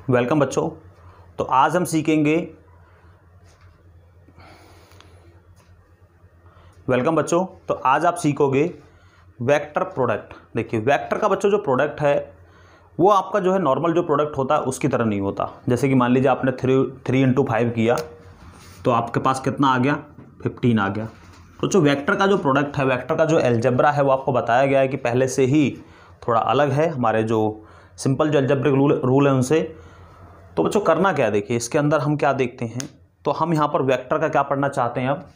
Welcome बच्चों। तो आज हम सीखेंगे तो आज आप सीखोगे वेक्टर प्रोडक्ट। देखिए वेक्टर का बच्चों जो प्रोडक्ट है वो आपका जो है नॉर्मल जो प्रोडक्ट होता है उसकी तरह नहीं होता। जैसे कि मान लीजिए आपने 3 × 5 किया तो आपके पास कितना आ गया, 15 आ गया। तो जो वेक्टर का जो प्रोडक्ट है, वेक्टर का जो अलजेब्रा है वो आपको बताया गया है कि पहले से ही थोड़ा अलग है हमारे जो सिंपल जो अलजेब्रिक रूल है उनसे। तो बच्चों करना क्या है, देखिए इसके अंदर हम क्या देखते हैं। तो हम यहाँ पर वेक्टर का क्या पढ़ना चाहते हैं, अब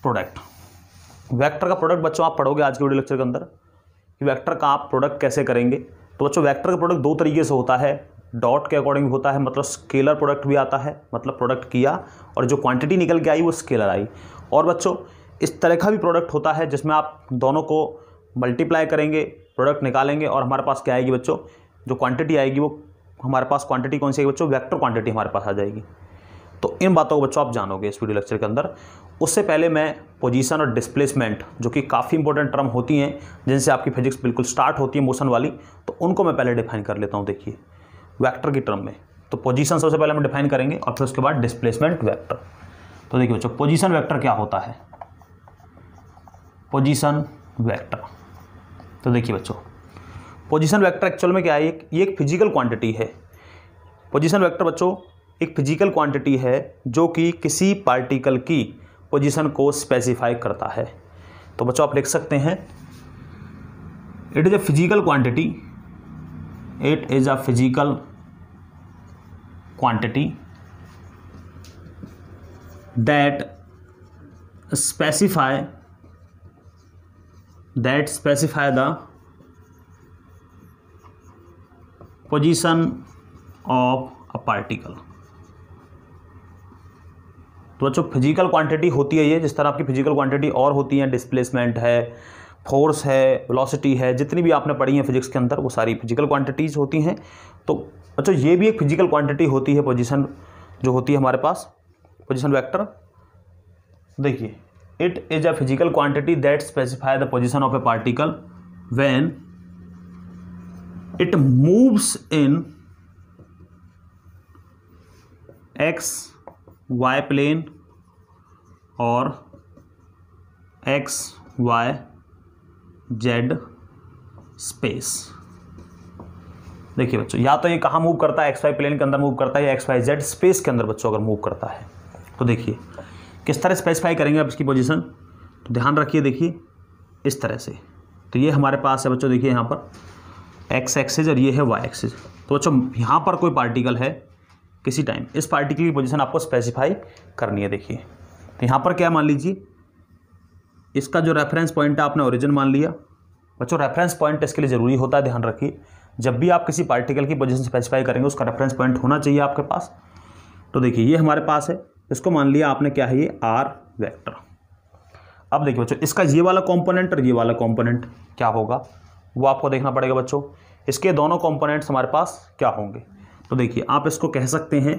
प्रोडक्ट। वेक्टर का प्रोडक्ट बच्चों आप पढ़ोगे आज के वीडियो लेक्चर के अंदर कि वेक्टर का आप प्रोडक्ट कैसे करेंगे। तो बच्चों वेक्टर का प्रोडक्ट दो तरीके से होता है, डॉट के अकॉर्डिंग होता है, मतलब स्केलर प्रोडक्ट भी आता है, मतलब प्रोडक्ट किया और जो क्वांटिटी निकल के आई वो स्केलर आई। और बच्चों इस तरह का भी प्रोडक्ट होता है जिसमें आप दोनों को मल्टीप्लाई करेंगे, प्रोडक्ट निकालेंगे और हमारे पास क्या आएगी बच्चों, जो क्वांटिटी आएगी वो हमारे पास क्वांटिटी कौन सी आएगी बच्चों, वेक्टर क्वांटिटी हमारे पास आ जाएगी। तो इन बातों को बच्चों आप जानोगे इस वीडियो लेक्चर के अंदर। उससे पहले मैं पोजीशन और डिस्प्लेसमेंट जो कि काफ़ी इंपॉर्टेंट टर्म होती हैं जिनसे आपकी फिजिक्स बिल्कुल स्टार्ट होती है मोशन वाली, तो उनको मैं पहले डिफाइन कर लेता हूँ। देखिए वेक्टर की टर्म में तो पोजीशन सबसे पहले हम डिफाइन करेंगे और फिर उसके बाद डिस्प्लेसमेंट वेक्टर। तो देखिए बच्चों पोजीशन वेक्टर क्या होता है, पोजीशन वेक्टर। तो देखिए बच्चों पोजीशन वेक्टर एक्चुअल में क्या है, ये एक फिजिकल क्वांटिटी है। पोजीशन वेक्टर बच्चों एक फिजिकल क्वांटिटी है जो कि किसी पार्टिकल की पोजीशन को स्पेसिफाई करता है। तो बच्चों आप लिख सकते हैं it is a physical quantity, it is a physical quantity that specify the position of a particle. तो बच्चों फिजिकल क्वांटिटी होती है ये, जिस तरह आपकी फिजिकल क्वांटिटी और होती है, डिस्प्लेसमेंट है, फोर्स है, वेलोसिटी है, जितनी भी आपने पढ़ी है फिजिक्स के अंदर वो सारी फिजिकल क्वांटिटीज़ होती हैं। तो बच्चों ये भी एक फिजिकल क्वांटिटी होती है, पोजीशन जो होती है हमारे पास, पोजीशन वेक्टर। देखिए it is a physical quantity that specify the position of a particle when it moves in x y plane और एक्स वाई जेड स्पेस। देखिए बच्चों या तो ये कहाँ मूव करता है, एक्स वाई प्लेन के अंदर मूव करता है या एक्स वाई जेड स्पेस के अंदर बच्चों अगर मूव करता है। तो देखिए किस तरह स्पेसिफाई करेंगे आप इसकी पोजीशन, तो ध्यान रखिए। देखिए इस तरह से, तो ये हमारे पास है बच्चों, देखिए यहाँ पर एक्स एक्सिस और ये है वाई एक्सिस। तो बच्चों यहाँ पर कोई पार्टिकल है किसी टाइम, इस पार्टिकल की पोजीशन आपको स्पेसिफाई करनी है। देखिए तो यहाँ पर क्या मान लीजिए, इसका जो रेफरेंस पॉइंट है आपने ओरिजिन मान लिया। बच्चों रेफरेंस पॉइंट इसके लिए ज़रूरी होता है, ध्यान रखिए। जब भी आप किसी पार्टिकल की पोजीशन स्पेसिफाई करेंगे उसका रेफरेंस पॉइंट होना चाहिए आपके पास। तो देखिए ये हमारे पास है, इसको मान लिया आपने क्या है, ये आर वेक्टर। अब देखिए बच्चों इसका ये वाला कॉम्पोनेंट और ये वाला कॉम्पोनेंट क्या होगा वो आपको देखना पड़ेगा बच्चों। इसके दोनों कॉम्पोनेंट्स हमारे पास क्या होंगे। तो देखिए आप इसको कह सकते हैं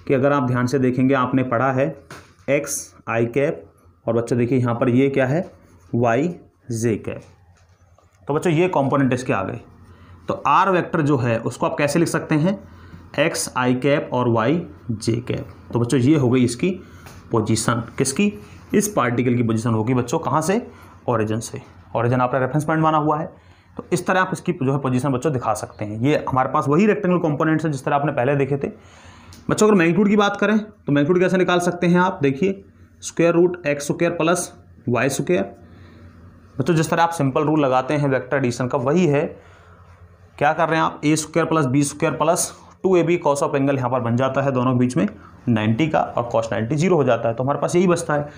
कि अगर आप ध्यान से देखेंगे, आपने पढ़ा है एक्स आई कैप और बच्चों देखिए यहाँ पर ये क्या है, वाई जे कैप। तो बच्चों ये कंपोनेंट इसके आ गए। तो आर वेक्टर जो है उसको आप कैसे लिख सकते हैं, एक्स आई कैप और वाई जे कैप। तो बच्चों ये हो गई इसकी पोजीशन, किसकी, इस पार्टिकल की पोजीशन होगी बच्चों कहाँ से, ओरिजिन से। ओरिजिन आपका रेफरेंस पॉइंट माना हुआ है, तो इस तरह आप इसकी जो है पोजीशन बच्चों दिखा सकते हैं। ये हमारे पास वही रेक्टेंगल कंपोनेंट्स हैं जिस तरह आपने पहले देखे थे बच्चों। अगर मैग्नीट्यूड की बात करें तो मैग्नीट्यूड कैसे निकाल सकते हैं आप, देखिए square root x square plus y square. बच्चों जिस तरह आप सिंपल रूल लगाते हैं वेक्टर एडिशन का, वही है। क्या कर रहे हैं आप, a square plus b square plus 2ab cos of angle यहाँ पर बन जाता है दोनों के बीच में 90 का, और कॉस 90 जीरो हो जाता है। तो हमारे पास यही बचता है।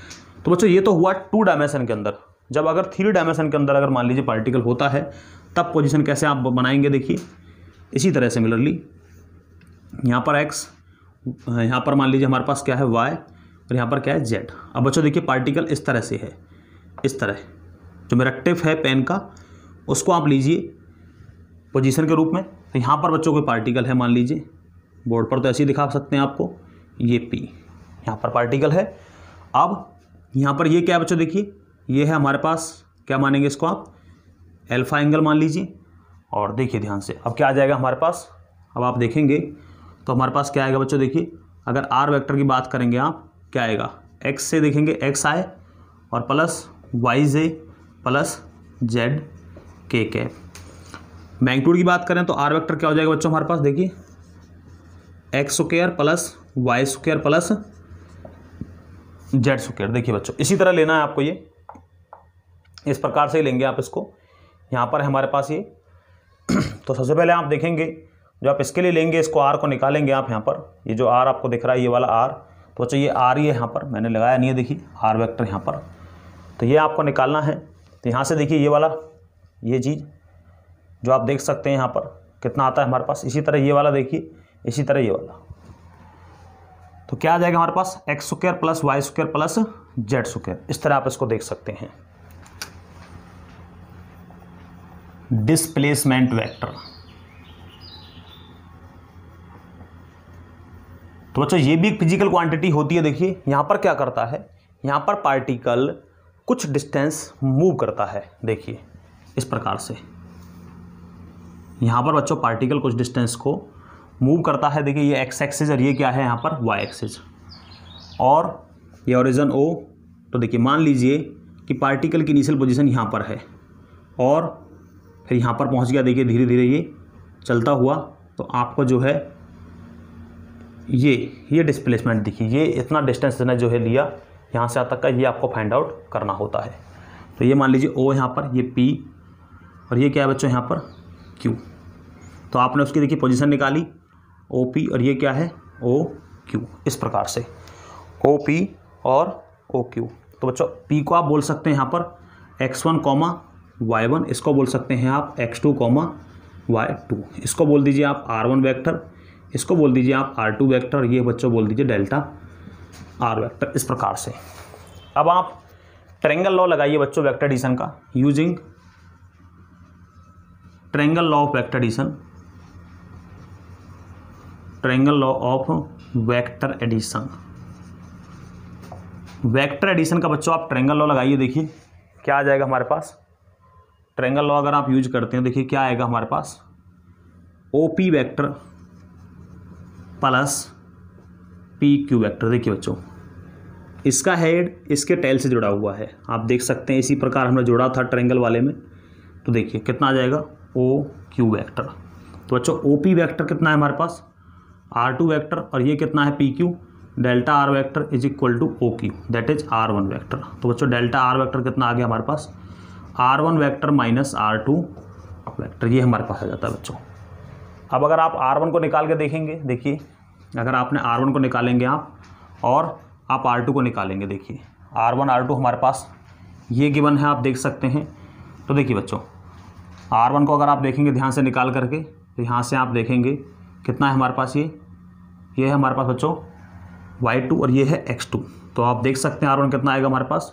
तो बच्चों ये तो हुआ 2 डायमेंशन के अंदर। जब अगर 3 डायमेंशन के अंदर अगर मान लीजिए पार्टिकल होता है तब पोजीशन कैसे आप बनाएंगे, देखिए इसी तरह से मिलरली यहाँ पर एक्स, यहाँ पर मान लीजिए हमारे पास क्या है वाई और यहाँ पर क्या है जेड। अब बच्चों देखिए पार्टिकल इस तरह से है, इस तरह जो मेरा टिप है पेन का उसको आप लीजिए पोजीशन के रूप में। तो यहाँ पर बच्चों कोई पार्टिकल है, मान लीजिए बोर्ड पर तो ऐसे ही दिखा सकते हैं आपको, ये पी यहाँ पर पार्टिकल है। अब यहाँ पर ये क्या है बच्चों, देखिए ये है हमारे पास, क्या मानेंगे इसको आप, अल्फा एंगल मान लीजिए। और देखिए ध्यान से अब क्या आ जाएगा हमारे पास, अब आप देखेंगे तो हमारे पास क्या आएगा बच्चों, देखिए अगर आर वेक्टर की बात करेंगे आप, क्या आएगा, एक्स से देखेंगे एक्स आए और प्लस वाई जे प्लस जेड के कैप। मैग्नीट्यूड की बात करें तो आर वेक्टर क्या हो जाएगा बच्चों हमारे पास, देखिए x square plus y square plus z square. देखिए बच्चों इसी तरह लेना है आपको, ये इस प्रकार से ही लेंगे आप इसको। यहाँ पर है हमारे पास ये तो सबसे पहले आप देखेंगे जो आप इसके लिए लेंगे, इसको आर को निकालेंगे आप यहाँ पर, ये जो आर आपको दिख रहा है ये वाला आर, तो बच्चों ये आर ही है, यहाँ पर मैंने लगाया नहीं है, देखिए आर वेक्टर यहाँ पर, तो ये आपको निकालना है। तो यहाँ से देखिए ये वाला ये चीज़ जो आप देख सकते हैं यहाँ पर कितना आता है हमारे पास, इसी तरह ये वाला देखिए, इसी तरह ये वाला, तो क्या आ जाएगा हमारे पास, x square plus y square plus z square. इस तरह आप इसको देख सकते हैं। डिस्प्लेसमेंट वेक्टर, तो बच्चों ये भी एक फिजिकल क्वांटिटी होती है। देखिए यहाँ पर क्या करता है, यहाँ पर पार्टिकल कुछ डिस्टेंस मूव करता है, देखिए इस प्रकार से यहाँ पर बच्चों पार्टिकल कुछ डिस्टेंस को मूव करता है। देखिए ये एक्स एक्सिस और ये क्या है यहाँ पर वाई एक्सिस, और ये ओरिजिन ओ। तो देखिए मान लीजिए कि पार्टिकल की इनिशियल पोजीशन यहाँ पर है और फिर यहाँ पर पहुँच गया, देखिए धीरे धीरे ये चलता हुआ, तो आपको जो है ये डिस्प्लेसमेंट देखिए, ये इतना डिस्टेंस ने जो है लिया यहाँ से तक का, ये आपको फाइंड आउट करना होता है। तो ये मान लीजिए ओ यहाँ पर, ये पी, और ये क्या है बच्चों यहाँ पर क्यू। तो आपने उसकी देखिए पोजीशन निकाली ओ पी, और ये क्या है ओ क्यू, इस प्रकार से ओ पी और ओ क्यू। तो बच्चों पी को आप बोल सकते हैं यहाँ पर x1 y1, इसको बोल सकते हैं आप x2 y2, इसको बोल दीजिए आप r1 वेक्टर, इसको बोल दीजिए आप r2 वेक्टर, ये बच्चों बोल दीजिए डेल्टा r वेक्टर, इस प्रकार से। अब आप ट्रायंगल लॉ लगाइए बच्चों वेक्टर एडिशन का, using triangle law of vector addition, triangle law of vector addition. Vector addition का बच्चों आप ट्रायंगल लॉ लगाइए, देखिए क्या आ जाएगा हमारे पास। ट्रायंगल लॉ अगर आप यूज करते हैं, देखिए क्या आएगा हमारे पास, O P vector plus P Q vector. देखिए बच्चों इसका हेड इसके टेल से जुड़ा हुआ है, आप देख सकते हैं, इसी प्रकार हमने जोड़ा था ट्रायंगल वाले में। तो देखिए कितना आ जाएगा ओ क्यू वैक्टर। तो बच्चों ओ पी वैक्टर कितना है हमारे पास, R2 वेक्टर, और ये कितना है PQ, delta R vector is equal to OQ, that is R1 vector. तो बच्चों डेल्टा R वेक्टर कितना आ गया हमारे पास, R1 vector minus R2 vector, ये हमारे पास आ जाता है बच्चों। अब अगर आप R1 को निकाल के देखेंगे, देखिए अगर आपने R1 को निकालेंगे आप और आप R2 को निकालेंगे, देखिए R1 R2 हमारे पास ये गिवन है, आप देख सकते हैं। तो देखिए बच्चों R1 को अगर आप देखेंगे ध्यान से निकाल करके, तो यहाँ से आप देखेंगे कितना है हमारे पास, ये है हमारे पास बच्चों y2 और ये है x2। तो आप देख सकते हैं R1 कितना आएगा हमारे पास,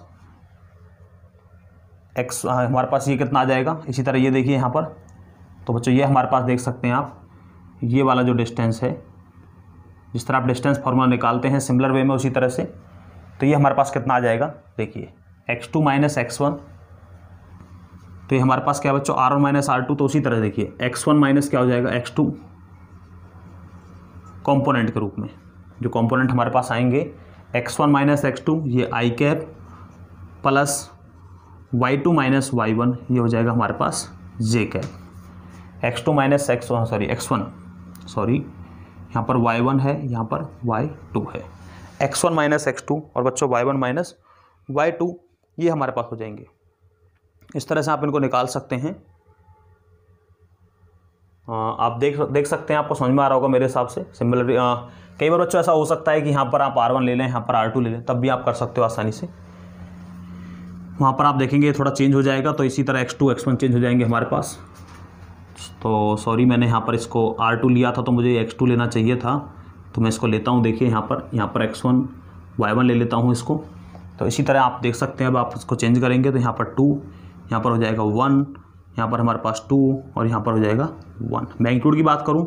x हमारे पास ये कितना आ जाएगा। इसी तरह ये देखिए यहाँ पर, तो बच्चों ये हमारे पास देख सकते हैं आप, ये वाला जो डिस्टेंस है, जिस तरह आप डिस्टेंस फार्मूला निकालते हैं सिमिलर वे में उसी तरह से, तो ये हमारे पास कितना आ जाएगा, देखिए x2 माइनस x1। तो ये हमारे पास क्या बच्चों R1 माइनस R2, तो उसी तरह देखिए x1 माइनस क्या हो जाएगा x2 कंपोनेंट के रूप में, जो कंपोनेंट हमारे पास आएंगे x1 माइनस x2, ये आई cap plus y2 minus y1, ये हो जाएगा हमारे पास j cap. x2 minus x1 sorry यहाँ पर y1 है, यहाँ पर y2 है, x1 माइनस x2 और बच्चों y1 माइनस y2, ये हमारे पास हो जाएंगे। इस तरह से आप इनको निकाल सकते हैं। आप देख सकते हैं, आपको समझ में आ रहा होगा मेरे हिसाब से। सिमिलर कई बार बच्चों ऐसा हो सकता है कि यहाँ पर आप R1 ले लें, यहाँ पर R2 ले लें, तब भी आप कर सकते हो आसानी से। वहाँ पर आप देखेंगे थोड़ा चेंज हो जाएगा, तो इसी तरह x2 x1 चेंज हो जाएंगे हमारे पास। तो सॉरी मैंने यहाँ पर इसको R2 लिया था, तो मुझे x2 लेना चाहिए था, तो मैं इसको लेता हूँ। देखिए यहाँ पर x1 y1 ले लेता हूँ इसको। तो इसी तरह आप देख सकते हैं, अब आप इसको चेंज करेंगे तो यहाँ पर 2, यहाँ पर हो जाएगा 1, यहाँ पर हमारे पास 2 और यहाँ पर हो जाएगा 1। मैग्नीट्यूड की बात करूँ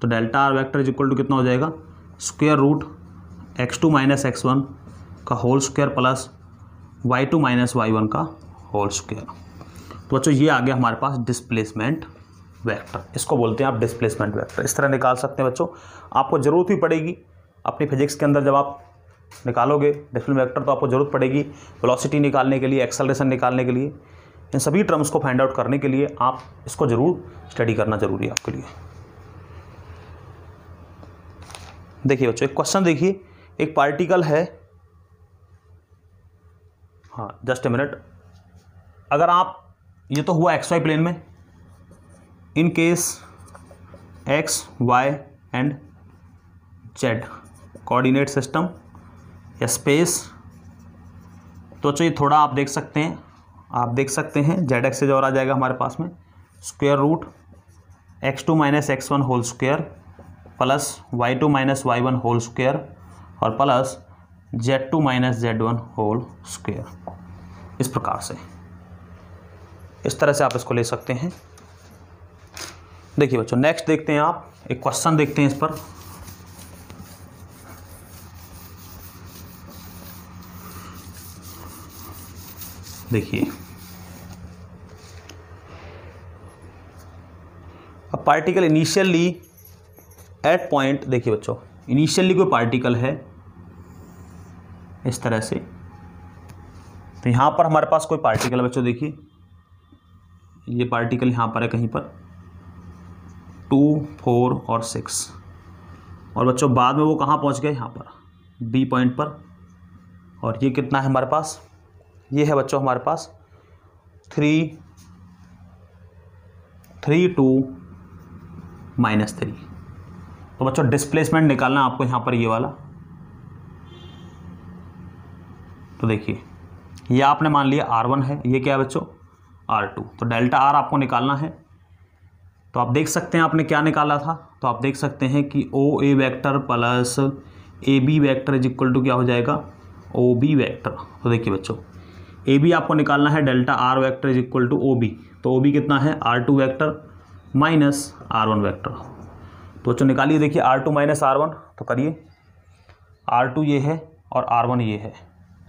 तो delta R vector is equal to कितना हो जाएगा, square root x2 minus x1 का whole square plus y2 minus y1 का होल स्क्वायर। तो बच्चों ये आ गया हमारे पास डिस्प्लेसमेंट वेक्टर, इसको बोलते हैं आप डिस्प्लेसमेंट वेक्टर। इस तरह निकाल सकते हैं बच्चों। आपको ज़रूरत भी पड़ेगी अपनी फिजिक्स के अंदर, जब आप निकालोगे डिस्प्लेसमेंट वेक्टर तो आपको ज़रूरत पड़ेगी वेलोसिटी निकालने के लिए, एक्सेलरेशन निकालने के लिए, इन सभी टर्म्स को फाइंड आउट करने के लिए आप इसको ज़रूर स्टडी करना ज़रूरी है आपके लिए। देखिए बच्चों, एक क्वेश्चन देखिए, एक पार्टिकल है, हाँ जस्ट ए मिनट, अगर आप, ये तो हुआ एक्स वाई प्लेन में, in case x y and z coordinate system या स्पेस, तो चाहिए थोड़ा आप देख सकते हैं जेड एक्सेज और आ जाएगा हमारे पास में, square root x2 minus x1 whole square plus y2 minus y1 whole square और plus z2 minus z1 whole square. इस प्रकार से, इस तरह से आप इसको ले सकते हैं। देखिए बच्चों, नेक्स्ट देखते हैं, आप एक क्वेश्चन देखते हैं इस पर। देखिए, अब पार्टिकल इनिशियली एट पॉइंट, देखिए बच्चों, इनिशियली कोई पार्टिकल है इस तरह से, तो यहाँ पर हमारे पास कोई पार्टिकल है बच्चों, देखिए ये पार्टिकल यहाँ पर है कहीं पर 2, 4 और 6, और बच्चों बाद में वो कहाँ पहुँच गए, यहाँ पर बी पॉइंट पर, और ये कितना है हमारे पास, ये है बच्चों हमारे पास 3, 2 -3। तो बच्चों डिस्प्लेसमेंट निकालना आपको यहाँ पर ये वाला, तो देखिए ये आपने मान लिया R1 है, ये क्या है बच्चों R2, तो डेल्टा R आपको निकालना है। तो आप देख सकते हैं आपने क्या निकाला था, तो आप देख सकते हैं कि OA vector plus AB vector is equal to क्या हो जाएगा OB वेक्टर। तो देखिए बच्चों, AB आपको निकालना है delta R vector is equal to OB, तो OB कितना है R2 vector minus R1 vector. तो बच्चों निकालिए, देखिए R2 माइनस R1, तो करिए, R2 ये है और R1 ये है,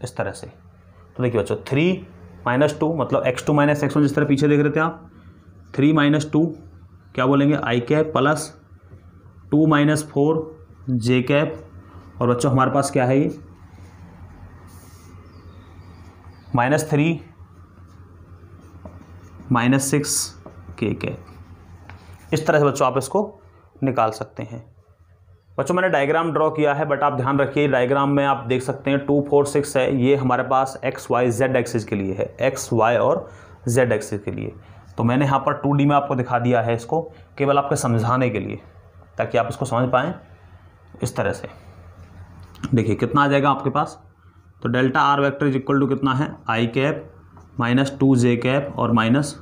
इस तरह से। तो देखिए बच्चों 3 - 2 मतलब x2 माइनस x1, जिस तरह पीछे देख रहे थे आप, 3 - 2 क्या बोलेंगे i cap plus 2 - 4 j cap, और बच्चों हमारे पास क्या है ये -3 - 6 k कैप। इस तरह से बच्चों आप इसको निकाल सकते हैं। बच्चों मैंने डायग्राम ड्रॉ किया है, बट आप ध्यान रखिए डायग्राम में आप देख सकते हैं 2, 4, 6 है, ये हमारे पास x, y, z एक्सिस के लिए है, x, y और z एक्सिस के लिए। तो मैंने यहाँ पर 2D में आपको दिखा दिया है इसको, केवल आपके समझाने के लिए, ताकि आप इसको समझ पाएँ। इस तरह से देखिए कितना आ जाएगा आपके पास, तो delta R vector is equal to कितना है i cap minus 2 j cap और माइनस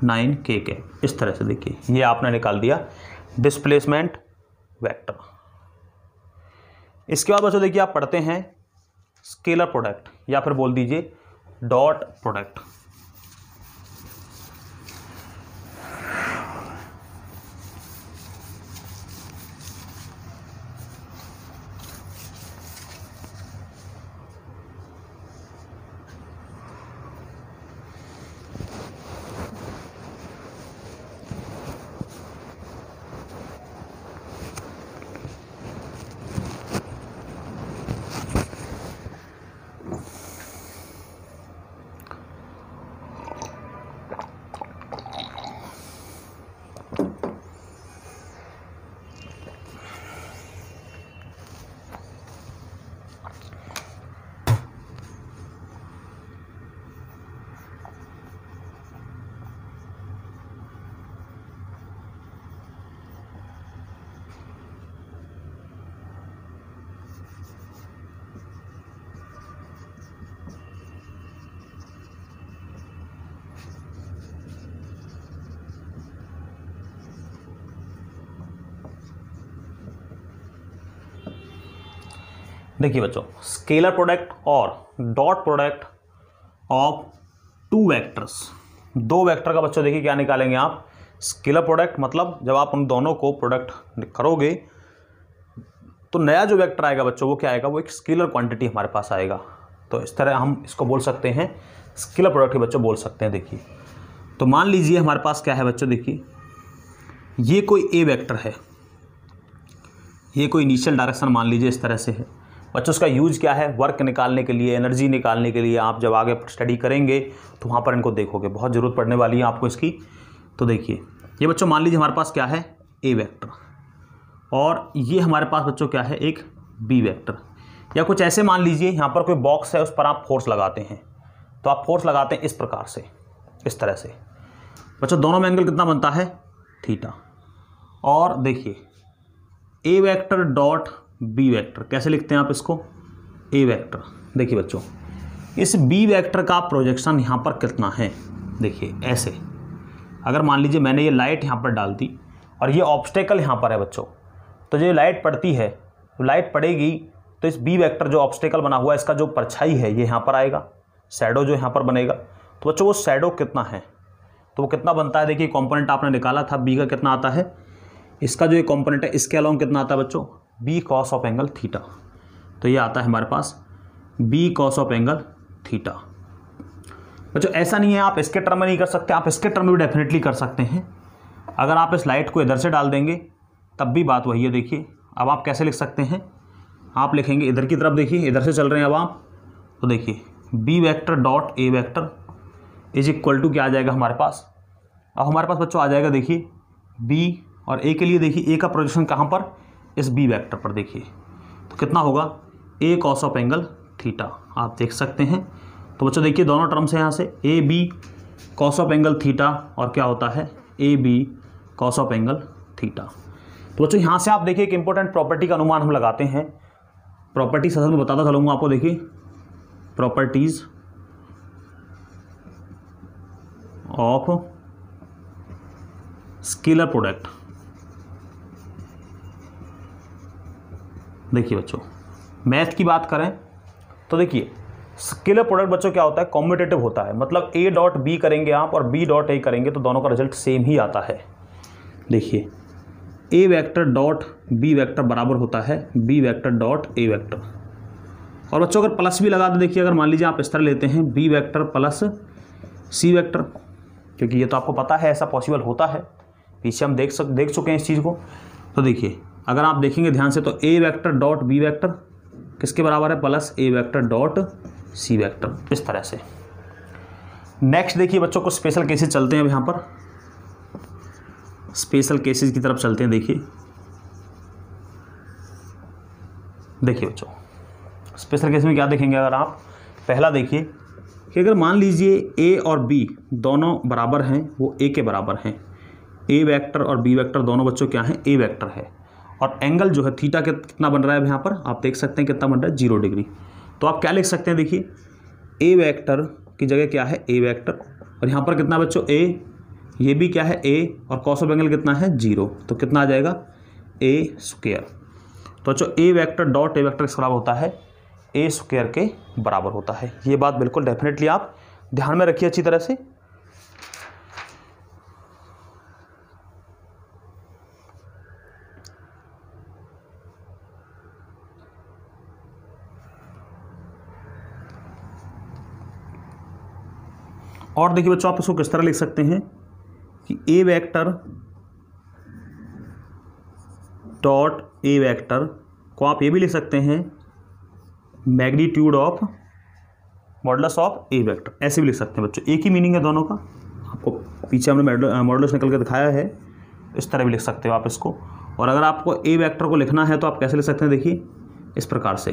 9 k कैप। इस तरह से देखिए ये आपने निकाल दिया डिस्प्लेसमेंट वेक्टर। इसके बाद बच्चों देखिए आप पढ़ते हैं स्केलर प्रोडक्ट, या फिर बोल दीजिए डॉट प्रोडक्ट। देखिए बच्चों, स्केलर प्रोडक्ट और dot product of 2 vectors, 2 vector का बच्चों देखिए क्या निकालेंगे आप, स्केलर प्रोडक्ट मतलब जब आप उन दोनों को प्रोडक्ट करोगे तो नया जो वेक्टर आएगा बच्चों वो क्या आएगा, वो एक स्केलर क्वांटिटी हमारे पास आएगा। तो इस तरह हम इसको बोल सकते हैं स्केलर प्रोडक्ट के बच्चों बोल सकते हैं। देखिए तो मान लीजिए हमारे पास क्या है बच्चों, देखिए ये कोई ए वेक्टर है, ये कोई इनिशियल डायरेक्शन मान लीजिए इस तरह से है। बच्चों उसका यूज क्या है, वर्क निकालने के लिए, एनर्जी निकालने के लिए। आप जब आगे स्टडी करेंगे तो वहाँ पर इनको देखोगे, बहुत ज़रूरत पड़ने वाली है आपको इसकी। तो देखिए ये बच्चों मान लीजिए हमारे पास क्या है, ए वेक्टर, और ये हमारे पास बच्चों क्या है, एक बी वेक्टर। या कुछ ऐसे मान लीजिए यहाँ पर कोई बॉक्स है, उस पर आप फोर्स लगाते हैं, तो आप फोर्स लगाते हैं इस प्रकार से, इस तरह से। बच्चों दोनों में एंगल कितना बनता है, थीटा। और देखिए ए वेक्टर डॉट बी वेक्टर, कैसे लिखते हैं आप इसको, ए वेक्टर। देखिए बच्चों इस बी वेक्टर का प्रोजेक्शन यहाँ पर कितना है, देखिए ऐसे। अगर मान लीजिए मैंने ये लाइट यहाँ पर डाल दी और ये ऑब्स्टेकल यहाँ पर है बच्चों, तो जो लाइट पड़ती है, तो लाइट पड़ेगी तो इस बी वेक्टर जो ऑब्स्टेकल बना हुआ है, इसका जो परछाई है ये यहाँ पर आएगा, शैडो जो यहाँ पर बनेगा। तो बच्चों वो शैडो कितना है, तो वो कितना बनता है, देखिए कंपोनेंट आपने निकाला था, बी का कितना आता है, इसका जो ये कंपोनेंट है इसके अलावा कितना आता है बच्चों, b cos of angle theta. तो ये आता है हमारे पास b cos of angle theta. बच्चों ऐसा नहीं है आप इसके टर्म में नहीं कर सकते, आप इसके टर्म में भी डेफिनेटली कर सकते हैं। अगर आप इस लाइट को इधर से डाल देंगे तब भी बात वही है। देखिए अब आप कैसे लिख सकते हैं, आप लिखेंगे इधर की तरफ, देखिए इधर से चल रहे हैं अब आप, तो देखिए B vector dot A vector is equal to क्या आ जाएगा हमारे पास। अब हमारे पास बच्चों आ जाएगा, देखिए बी और ए के लिए, देखिए ए का प्रोजेक्शन कहाँ पर, इस बी वेक्टर पर। देखिए तो कितना होगा, ए कॉस ऑफ एंगल थीटा, आप देख सकते हैं। तो बच्चों देखिए दोनों टर्म्स हैं यहाँ से, A B cos of angle theta और क्या होता है, A B cos of angle theta. तो बच्चों यहाँ से आप देखिए एक इंपॉर्टेंट प्रॉपर्टी का अनुमान हम लगाते हैं। प्रॉपर्टीज असल में बताता चलूँगा आपको, देखिए प्रॉपर्टीज ऑफ स्केलर प्रोडक्ट। देखिए बच्चों मैथ की बात करें तो देखिए स्केलर प्रोडक्ट बच्चों क्या होता है, कॉम्पिटेटिव होता है। मतलब ए डॉट बी करेंगे आप और बी डॉट ए करेंगे तो दोनों का रिजल्ट सेम ही आता है। देखिए ए वेक्टर डॉट बी वेक्टर बराबर होता है B vector dot A vector. और बच्चों अगर प्लस भी लगा दे, देखिए अगर मान लीजिए आप इस तरह लेते हैं B vector plus C vector, क्योंकि ये तो आपको पता है ऐसा पॉसिबल होता है, पीछे हम देख चुके हैं इस चीज़ को। तो देखिए अगर आप देखेंगे ध्यान से तो ए वेक्टर डॉट बी वेक्टर किसके बराबर है, प्लस ए वेक्टर डॉट सी वेक्टर, इस तरह से। नेक्स्ट देखिए बच्चों को स्पेशल केसेस चलते हैं। अब यहाँ पर स्पेशल केसेस की तरफ चलते हैं। देखिए बच्चों स्पेशल केस में क्या देखेंगे, अगर आप पहला देखिए कि अगर मान लीजिए ए और बी दोनों बराबर हैं, वो ए के बराबर हैं, ए वेक्टर और बी वेक्टर दोनों बच्चों क्या हैं, ए वेक्टर है, और एंगल जो है थीटा कितना बन रहा है यहाँ पर आप देख सकते हैं कितना बन रहा है, 0 डिग्री। तो आप क्या लिख सकते हैं, देखिए ए वेक्टर की जगह क्या है, ए वेक्टर, और यहाँ पर कितना बच्चों ए, ये भी क्या है ए, और कॉस ऑफ एंगल कितना है 0, तो कितना आ जाएगा ए स्क्वायर। तो बच्चों ए वेक्टर डॉट ए वेक्टर किस बराबर होता है, ए स्क्वायर के बराबर होता है। ये बात बिल्कुल डेफिनेटली आप ध्यान में रखिए अच्छी तरह से। और देखिए बच्चों आप इसको किस तरह लिख सकते हैं कि ए वेक्टर डॉट ए वेक्टर को आप ये भी लिख सकते हैं magnitude of modulus of A vector, ऐसे भी लिख सकते हैं बच्चों। एक ही मीनिंग है दोनों का, आपको पीछे हमने मॉडुलस निकल के दिखाया है, इस तरह भी लिख सकते हो आप इसको। और अगर आपको ए वेक्टर को लिखना है तो आप कैसे लिख सकते हैं, देखिए इस प्रकार से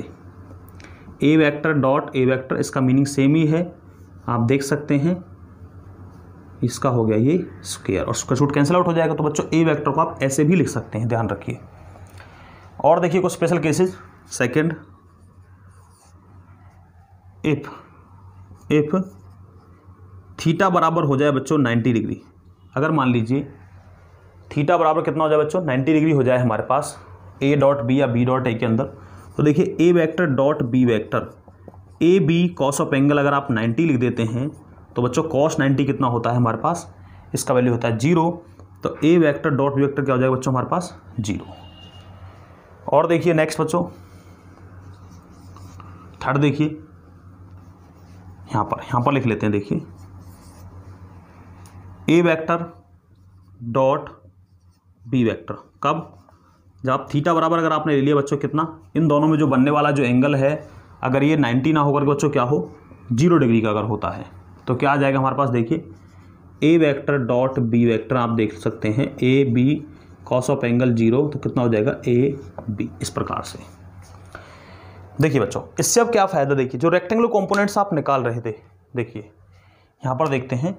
ए वेक्टर डॉट ए वेक्टर, इसका मीनिंग सेम ही है, आप देख सकते हैं। इसका हो गया ये स्क्वायर और स्क्वायर रूट कैंसिल आउट हो जाएगा। तो बच्चों ए वेक्टर को आप ऐसे भी लिख सकते हैं, ध्यान रखिए। और देखिए कुछ special cases. Second, if theta बराबर हो जाए बच्चों 90 डिग्री। अगर मान लीजिए थीटा बराबर कितना हो जाए बच्चों, 90 डिग्री हो जाए हमारे पास ए डॉट बी या बी डॉट ए के अंदर, तो देखिए ए vector dot B vector, a B cos of angle अगर आप 90 लिख देते हैं तो बच्चों कॉस 90 कितना होता है हमारे पास, इसका वैल्यू होता है 0। तो ए वेक्टर डॉट बी वेक्टर क्या हो जाएगा बच्चों हमारे पास 0। और देखिए नेक्स्ट बच्चों थर्ड, देखिए यहाँ पर लिख लेते हैं। देखिए, ए वेक्टर डॉट बी वेक्टर। कब? जब आप थीटा बराबर अगर आपने ले लिया बच्चों कितना, इन दोनों में जो बनने वाला जो एंगल है अगर ये 90 ना होकर बच्चों क्या हो 0 डिग्री का अगर होता है तो क्या आ जाएगा हमारे पास, देखिए ए वेक्टर डॉट बी वेक्टर आप देख सकते हैं A B cos of angle 0 तो कितना हो जाएगा ए बी। इस प्रकार से देखिए बच्चों, इससे अब क्या फ़ायदा, देखिए जो रेक्टेंगुलर कंपोनेंट्स आप निकाल रहे थे, देखिए यहाँ पर देखते हैं।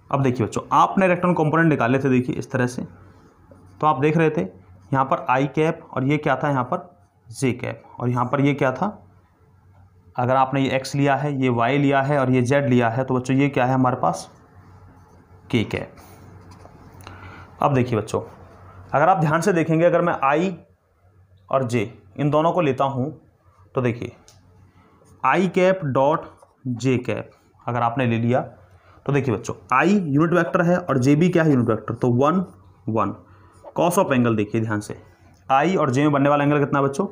अब देखिए बच्चों, आपने रेक्टेंगुलर कंपोनेंट निकाले थे, देखिए इस तरह से, तो आप देख रहे थे यहाँ पर आई कैप और ये क्या था यहाँ पर जे कैप, और यहाँ पर ये क्या था, अगर आपने ये एक्स लिया है, ये वाई लिया है और ये जेड लिया है, तो बच्चों ये क्या है हमारे पास के कैप। अब देखिए बच्चों, अगर आप ध्यान से देखेंगे, अगर मैं आई और जे इन दोनों को लेता हूँ तो देखिए आई कैप डॉट जे कैप अगर आपने ले लिया तो देखिए बच्चों आई यूनिट वेक्टर है और जे भी क्या है यूनिट वेक्टर, तो 1 1 कॉस ऑफ एंगल देखिए ध्यान से, आई और जे में बनने वाला एंगल कितना है बच्चों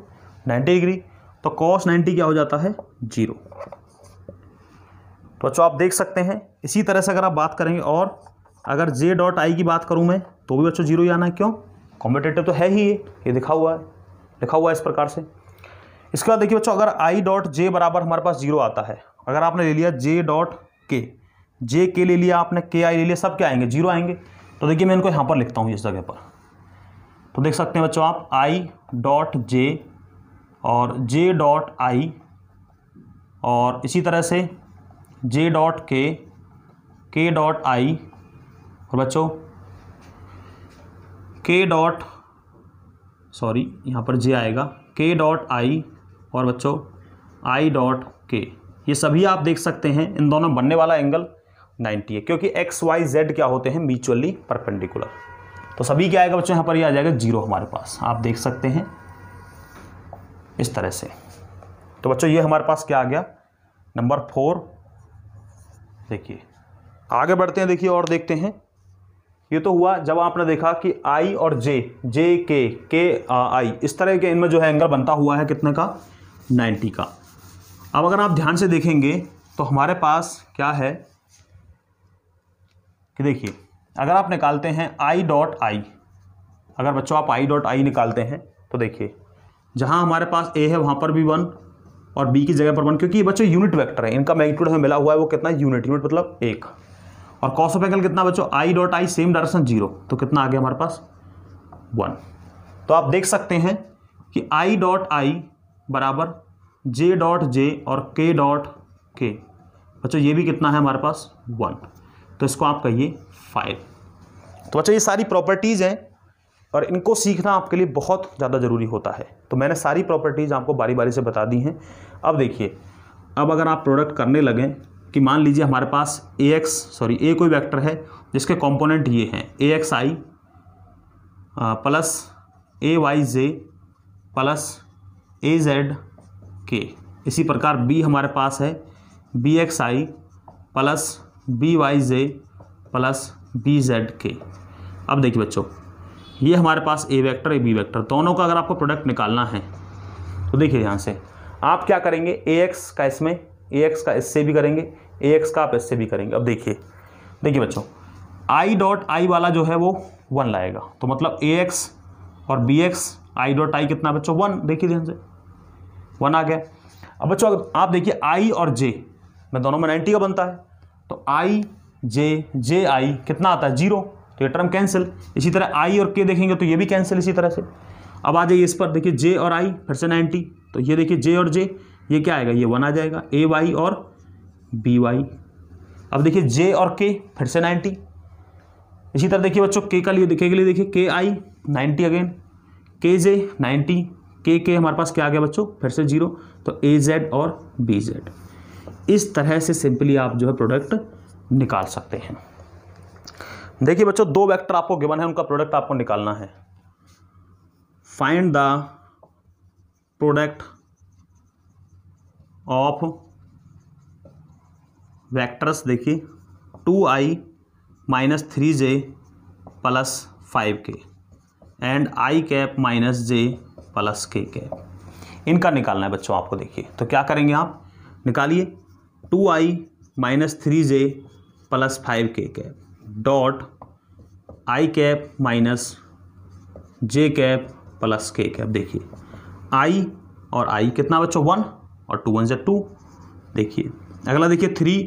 90 डिग्री, तो कॉस 90 क्या हो जाता है 0। तो बच्चों आप देख सकते हैं। इसी तरह से अगर आप बात करेंगे और अगर जे डॉट आई की बात करूं मैं तो भी बच्चों 0 ही आना है, क्यों, कॉम्पिटेटिव तो है ही, ये लिखा हुआ है इस प्रकार से। इसके बाद देखिए बच्चों, अगर आई डॉट जे बराबर हमारे पास 0 आता है, अगर आपने ले लिया जे डॉट के, जे के ले लिया आपने, के आई ले लिया, सब क्या आएंगे 0 आएंगे। तो देखिए मैं इनको यहाँ पर लिखता हूँ इस जगह पर, तो देख सकते हैं बच्चों आप आई डॉट जे और जे डॉट आई और इसी तरह से जे डॉट के डॉट आई और बच्चों के डॉट यहाँ पर जे आएगा के डॉट आई और बच्चों आई डॉट के, ये सभी आप देख सकते हैं इन दोनों बनने वाला एंगल 90 है, क्योंकि एक्स वाई जेड क्या होते हैं म्यूचुअली परपेंडिकुलर। तो सभी क्या आएगा बच्चों यहाँ पर ये आ जाएगा 0 हमारे पास, आप देख सकते हैं इस तरह से। तो बच्चों ये हमारे पास क्या आ गया नंबर 4। देखिए आगे बढ़ते हैं, देखिए और देखते हैं। ये तो हुआ जब आपने देखा कि आई और जे के आई इस तरह के इनमें जो है एंगल बनता हुआ है कितने का 90 का। अब अगर आप ध्यान से देखेंगे तो हमारे पास क्या है कि देखिए अगर आप निकालते हैं आई डॉट आई, अगर बच्चों आप आई डॉट आई निकालते हैं तो देखिए जहां हमारे पास ए है वहां पर भी 1 और बी की जगह पर 1, क्योंकि ये बच्चों यूनिट वेक्टर है, इनका मैग्नीट्यूड हमें मिला हुआ है वो कितना यूनिट मतलब 1। और कॉस ऑफ एंगल कितना बच्चों आई डॉट आई सेम डायरेक्शन 0, तो कितना आ गया हमारे पास 1। तो आप देख सकते हैं कि आई डॉट आई बराबर जे डॉट जे और के डॉट के, बच्चों ये भी कितना है हमारे पास 1, तो इसको आप कहिए 5। तो बच्चों ये सारी प्रॉपर्टीज़ हैं और इनको सीखना आपके लिए बहुत ज़्यादा ज़रूरी होता है। तो मैंने सारी प्रॉपर्टीज़ आपको बारी बारी से बता दी हैं। अब देखिए, अब अगर आप प्रोडक्ट करने लगें कि मान लीजिए हमारे पास ए कोई वेक्टर है जिसके कंपोनेंट ये हैं ए एक्स आई प्लस ए वाई जे प्लस ए जेड के, इसी प्रकार बी हमारे पास है बी एक्स आई प्लस बी वाई जे प्लस बी जेड के। अब देखिए बच्चों ये हमारे पास ए वेक्टर ए बी वेक्टर दोनों का अगर आपको प्रोडक्ट निकालना है तो देखिए ध्यान से आप क्या करेंगे, ए एक्स का इसमें ए एक्स का इससे भी करेंगे, ए एक्स का आप इससे भी करेंगे। अब देखिए बच्चों आई डॉट आई वाला जो है वो 1 लाएगा, तो मतलब ए एक्स और B x i dot i कितना बच्चों 1, देखिए ध्यान से 1 आ गया। अब बच्चों आप देखिए आई और जे में दोनों में 90 का बनता है, तो आई जे आई कितना आता है 0, तो ये टर्म कैंसिल। इसी तरह आई और के देखेंगे तो ये भी कैंसिल इसी तरह से। अब आ जाइए इस पर, देखिए जे और आई फिर से 90, तो ये देखिए जे और जे ये क्या आएगा, ये 1 आ जाएगा, ए वाई और बी वाई। अब देखिए जे और के फिर से 90, इसी तरह देखिए बच्चों के लिए देखिए के आई 90 अगेन, के जे 90, के हमारे पास क्या आ गया बच्चों फिर से 0, तो ए जेड और बी जेड। इस तरह से सिंपली आप जो है प्रोडक्ट निकाल सकते हैं। देखिए बच्चों 2 वेक्टर आपको गिवन है, उनका प्रोडक्ट आपको निकालना है। Find the product of vectors, देखिए 2i minus 3j plus 5k and i cap minus j plus k cap, इनका निकालना है बच्चों आपको। देखिए तो क्या करेंगे आप, निकालिए 2i minus 3j plus 5k cap dot I cap minus J cap plus k cap. देखिए आई और आई कितना बच्चों 1 और 2 1 2। देखिए अगला देखिए 3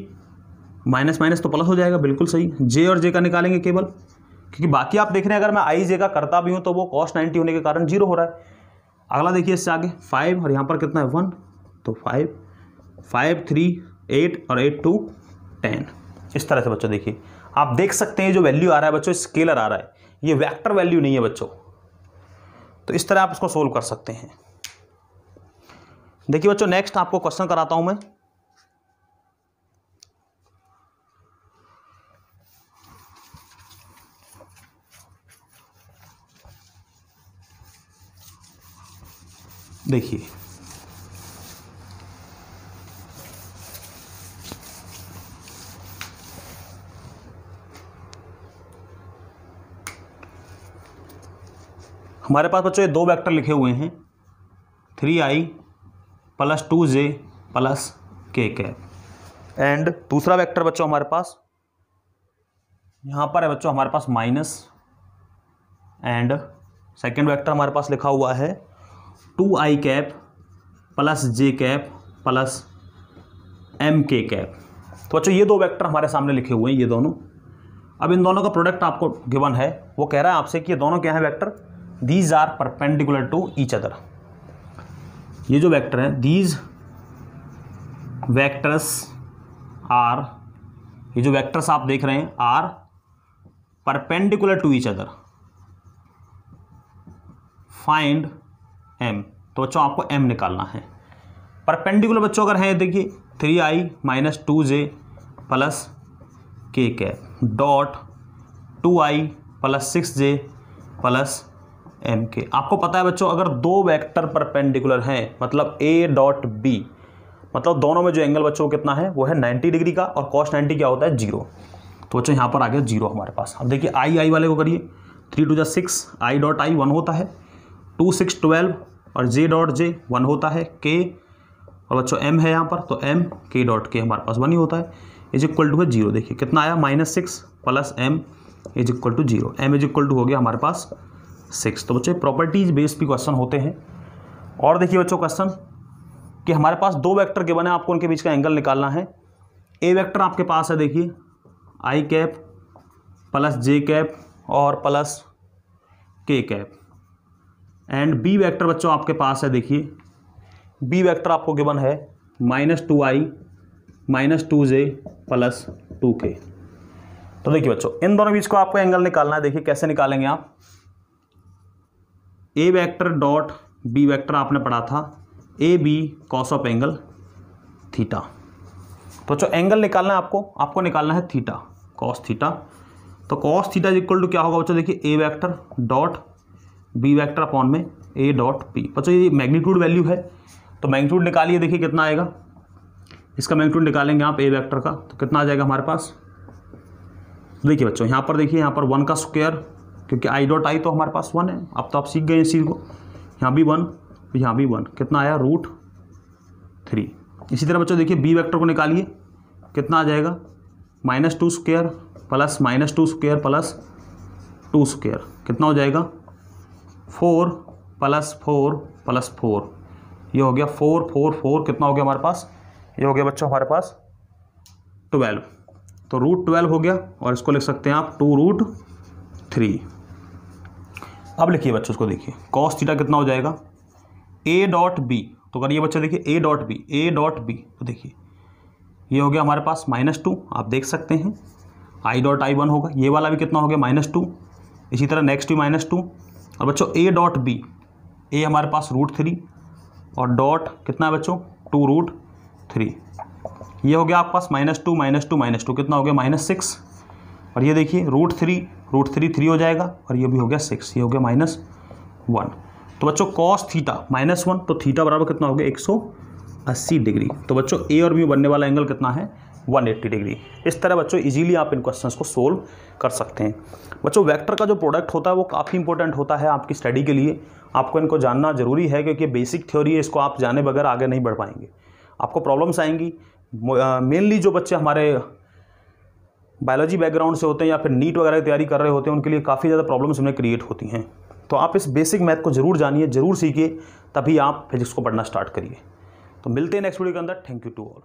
माइनस माइनस तो प्लस हो जाएगा, बिल्कुल सही। जे और जे का निकालेंगे केवल, क्योंकि बाकी आप देख रहे हैं अगर मैं आई जे का करता भी हूँ तो वो cos 90 होने के कारण 0 हो रहा है। अगला देखिए इससे आगे 5 और यहाँ पर कितना है 1, तो 5 5 3 8 और 8 2 10। इस तरह से बच्चों देखिए आप देख सकते हैं जो वैल्यू आ रहा है बच्चों स्केलर आ रहा है, ये वेक्टर वैल्यू नहीं है बच्चों। तो इस तरह आप इसको सोल्व कर सकते हैं। देखिए बच्चों नेक्स्ट आपको क्वेश्चन कराता हूं मैं। देखिए हमारे पास बच्चों ये दो वेक्टर लिखे हुए हैं 3i plus 2j plus k cap, and दूसरा वेक्टर बच्चों हमारे पास यहाँ पर है बच्चों हमारे पास माइनस, एंड सेकेंड वेक्टर हमारे पास लिखा हुआ है 2i कैप प्लस जे कैप प्लस एम के कैप। तो बच्चों ये दो वेक्टर हमारे सामने लिखे हुए हैं ये दोनों। अब इन दोनों का प्रोडक्ट आपको गिवन है, वो कह रहा है आपसे कि ये दोनों क्या है vector, these are perpendicular to each other. ये जो वेक्टर है दीज वेक्टर्स आर, ये जो वेक्टर्स आप देख रहे हैं are perpendicular to each other, find m. तो बच्चों आपको एम निकालना है। परपेंडिकुलर बच्चों अगर है देखिए 3i minus 2j plus k cap dot 2i plus 6j plus m k. आपको पता है बच्चों अगर दो वेक्टर परपेंडिकुलर हैं मतलब a डॉट बी, मतलब दोनों में जो एंगल बच्चों को कितना है वो है 90 डिग्री का, और cos 90 क्या होता है 0। तो बच्चों यहाँ पर आ गया 0 हमारे पास। अब देखिए आई वाले को करिए, 3 2 6, आई डॉट आई 1 होता है, 2 6 12 और जे डॉट जे 1 होता है, के और बच्चों एम है यहाँ पर तो एम के डॉट के हमारे पास 1 ही होता है, इज इक्वल टू है 0। देखिए कितना आया -6 plus m is equal to 0, m is equal to हो गया हमारे पास 6। तो बच्चों प्रॉपर्टीज बेस्ड भी क्वेश्चन होते हैं। और देखिए बच्चों क्वेश्चन कि हमारे पास दो वेक्टर गिवन है, आपको उनके बीच का एंगल निकालना है। ए वेक्टर आपके पास है देखिए आई कैप प्लस जे कैप और plus k cap, and B vector बच्चों आपके पास है देखिए बी वेक्टर आपको गिवन है -2i minus 2j plus 2k। तो देखिए बच्चों इन दोनों बीच को आपको एंगल निकालना है। देखिए कैसे निकालेंगे आप, A vector dot B vector आपने पढ़ा था A B cos of angle theta. तो जो एंगल निकालना है आपको निकालना है थीटा, कॉस थीटा। तो cos theta is equal to क्या होगा बच्चों, देखिए ए vector dot B vector upon में ए डॉट पी। बच्चों ये मैग्नीट्यूड वैल्यू है तो मैग्नीट्यूड निकालिए, देखिए कितना आएगा, इसका मैग्नीट्यूड निकालेंगे आप ए वेक्टर का तो कितना आ जाएगा हमारे पास। देखिए बच्चों यहाँ पर देखिए यहाँ पर 1 का स्क्वायर, क्योंकि आई डॉट आई तो हमारे पास 1 है, अब तो आप सीख गए इस चीज़ को। यहाँ भी 1 यहाँ भी 1, कितना आया √3। इसी तरह बच्चों देखिए बी वेक्टर को निकालिए, कितना आ जाएगा -2 square plus -2 square plus 2 square, कितना हो जाएगा 4 प्लस 4 प्लस 4, ये हो गया 4 4 4, कितना हो गया हमारे पास, ये हो गया बच्चों हमारे पास 12। तो √12 हो गया, और इसको लिख सकते हैं आप 2√3। अब लिखिए बच्चों इसको, देखिए कॉस थीटा कितना हो जाएगा ए डॉट बी। तो करिए बच्चों देखिए ए डॉट बी, तो देखिए ये हो गया हमारे पास -2, आप देख सकते हैं आई डॉट आई 1 होगा, ये वाला भी कितना हो गया -2, इसी तरह नेक्स्ट भी -2। और बच्चों ए डॉट बी, ए हमारे पास √3 और डॉट कितना है बच्चों 2√3, ये हो गया आपके पास -2 कितना हो गया -6। और ये देखिए √3 3 हो जाएगा, और ये भी हो गया 6, ये हो गया -1। तो बच्चों कॉस थीटा -1, तो थीटा बराबर कितना हो गया 180 डिग्री। तो बच्चों ए और बी बनने वाला एंगल कितना है 180 डिग्री। इस तरह बच्चों इजीली आप इन क्वेश्चंस को सोल्व कर सकते हैं। बच्चों वेक्टर का जो प्रोडक्ट होता है वो काफ़ी इंपॉर्टेंट होता है आपकी स्टडी के लिए, आपको इनको जानना जरूरी है, क्योंकि बेसिक थ्योरी है, इसको आप जाने बगैर आगे नहीं बढ़ पाएंगे, आपको प्रॉब्लम्स आएंगी। मेनली जो बच्चे हमारे बायोलॉजी बैकग्राउंड से होते हैं या फिर नीट वगैरह की तैयारी कर रहे होते हैं, उनके लिए काफ़ी ज़्यादा प्रॉब्लम्स उन्हें क्रिएट होती हैं। तो आप इस बेसिक मैथ को ज़रूर जानिए, ज़रूर सीखिए, तभी आप फिजिक्स को पढ़ना स्टार्ट करिए। तो मिलते हैं नेक्स्ट वीडियो के अंदर। Thank you to all.